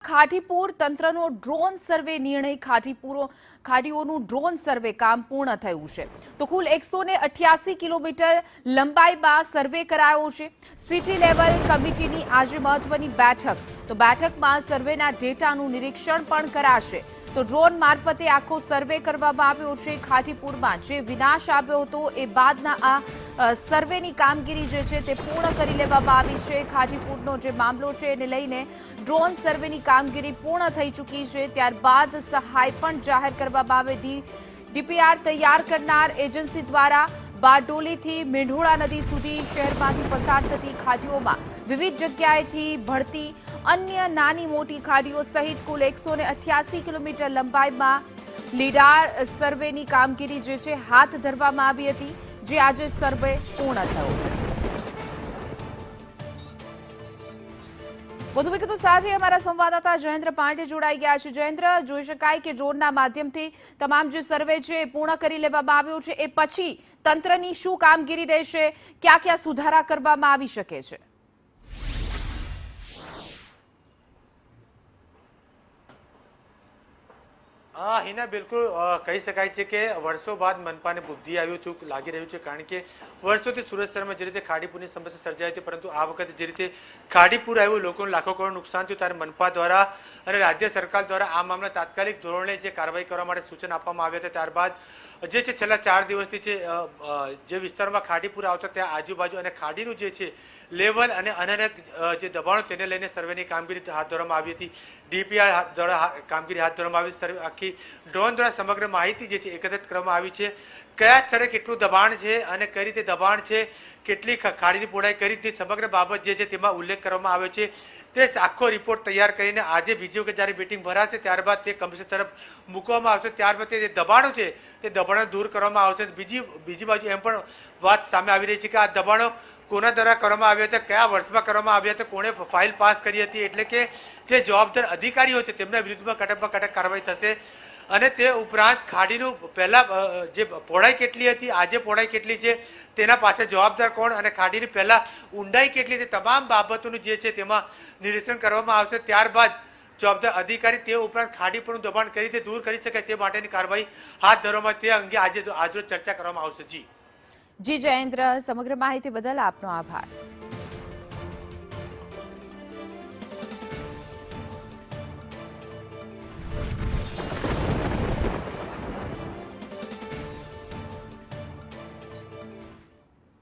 ખાટીપુર તંત્રનો drone સર્વે નિર્ણય ખાડીઓનું drone સર્વે કામ પૂર્ણ થયું છે તો કુલ 188 કિલોમીટર લંબાઈમાં સર્વે કરાયો છે। સિટી લેવલ કમિટીની આજે મહત્વની બેઠકમાં સર્વેના ડેટાનું નિરીક્ષણ પણ કરાશે તો ડ્રોન મારફતે આખો સર્વે કરવામાં આવ્યો છે। ખાટીપુરમાં જે વિનાશ આવ્યો હતો એ બાદના આ સર્વેની કામગીરી જે છે તે પૂર્ણ કરી લેવામાં આવી છે। ખાટીપુરનો જે મામલો છે એને લઈને ડ્રોન સર્વેની કામગીરી પૂર્ણ થઈ ચૂકી છે। ત્યારબાદ સહાય પણ જાહેર કરવામાં આવે। ડીપીઆર તૈયાર કરનાર એજન્સી દ્વારા બારડોલીથી મેંઢોળા નદી સુધી શહેરમાંથી પસાર થતી ખાડીઓમાં વિવિધ જગ્યાએથી ભળતી अन्य नानी मोटी खाड़ीओ सहित कुल 188 किलोमीटर लंबाईमां લીડાર સર્વેની કામગીરી જે છે હાથ ધરવામાં આવી હતી જે આજે સર્વે પૂર્ણ થયો છે। વધુ વિગતો સાથે અમારા સંવાદદાતા જયેન્દ્ર પાંડે જોડાઈ ગયા છે। જયેન્દ્ર, જોઈ શકાય કે ડ્રોનના માધ્યમથી તમામ જે સર્વે છે એ પૂર્ણ કરી લેવામાં આવ્યો છે એ પછી તંત્રની શું કામગીરી રહેશે, ક્યાં ક્યાં સુધારા કરવામાં આવી શકે છે? हाँ हिना बिल्कुल कही शकाय છે કે વર્ષો બાદ મનપાને બુદ્ધિ આવ્યું હતું લાગી રહ્યું છે કારણ કે વર્ષોથી સુરત શહેરમાં જે રીતે ખાડીપુરની સમસ્યા સર્જાઈ હતી પરંતુ આ વખતે જે રીતે ખાડીપુર આવ્યું લોકોને લાખો કરોડ નુકસાન થયું ત્યારે મનપા દ્વારા અને રાજ્ય સરકાર દ્વારા આ મામલા તાત્કાલિક ધોરણે જે કાર્યવાહી કરવા માટે સૂચન આપવામાં આવ્યા હતા। ત્યારબાદ જે છે છેલ્લા 4 દિવસથી જે વિસ્તારમાં ખાડીપુર આવતા ત્યાં આજુબાજુ અને ખાડીનું જે છે લેવલ અને અન્ય જે દબાણો તેને લઈને સર્વેની કામગીરી હાથ ધરવામાં આવી હતી। ડીપીઆર દ્વારા કામગીરી હાથ ધરવામાં આવી। સર્વે આખી ડ્રોન દ્વારા સમગ્ર માહિતી જે છે એકત્રિત કરવામાં આવી છે। કયા સ્થળે કેટલું દબાણ છે અને કઈ રીતે દબાણ છે, કેટલી ખાડીની પહોળાઈ કઈ રીતે સમગ્ર બાબત જે છે તેમાં ઉલ્લેખ કરવામાં આવ્યો છે। તે આખો રિપોર્ટ તૈયાર કરીને આજે બીજી વખત જ્યારે મીટિંગ ભરાશે ત્યારબાદ તે કમિશન તરફ મૂકવામાં આવશે। ત્યારબાદ તે જે દબાણો છે તે દબાણો દૂર કરવામાં આવશે। બીજી બાજુ એમ પણ વાત સામે આવી રહી છે કે આ દબાણો કોના દ્વારા કરવામાં આવ્યા હતા, કયા વર્ષમાં કરવામાં આવ્યા હતા, કોણે ફાઇલ પાસ કરી હતી, એટલે કે જે જવાબદાર અધિકારીઓ છે તેમના વિરુદ્ધમાં કડકમાં કડક કાર્યવાહી થશે। અને તે ઉપરાંત ખાડીનું પહેલા જે પહોળાઈ કેટલી હતી, આજે પહોળાઈ કેટલી છે, તેના પાછળ જવાબદાર કોણ અને ખાડીની પહેલા ઊંડાઈ કેટલી છે, તમામ બાબતોનું જે છે તેમાં નિરીક્ષણ કરવામાં આવશે। ત્યારબાદ જવાબદાર અધિકારી તે ઉપરાંત ખાડી પરનું દબાણ કઈ રીતે દૂર કરી શકાય તે માટેની કાર્યવાહી હાથ ધરવામાં તે અંગે આજરોજ ચર્ચા કરવામાં આવશે। જી જયેન્દ્ર, સમગ્ર માહિતી બદલ આપનો આભાર।